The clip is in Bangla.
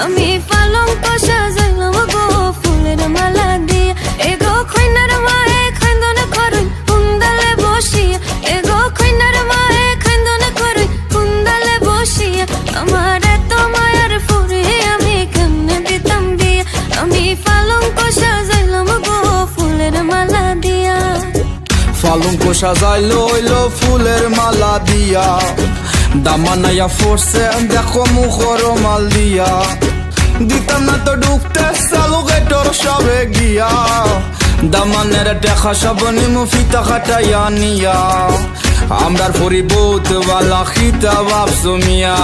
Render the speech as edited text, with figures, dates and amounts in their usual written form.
আমি পালঙ্ক সাজাইলাম গো ফুলের মালা দিয়া। এগো খৈনার মায়ে খাইন্দন করুন কুন্দালে বসিয়া। এগো খৈনার মায়ে খাইন্দন করুন কুন্দালে বসিয়া। আমার এত মায়ার ফুরে আমি কেমনে দিতাম বিয়া। আমি পালঙ্ক সাজাইলাম গো ফুলের মালা দিয়া। পালঙ্ক সাজাইলো হইলো ফুলের মালা দিয়া। দামানাইয়া ফোরছে দেখো মুখর মাল দিয়া। দিতাম না তো ঢুকতে চালু গেটর সবে গিয়া। দামানের দেখা সব নিমু ফিতা খাটাইয়া নিয়া। আমরার পরি বহুত বালা খিতা ভাবছো মিয়া।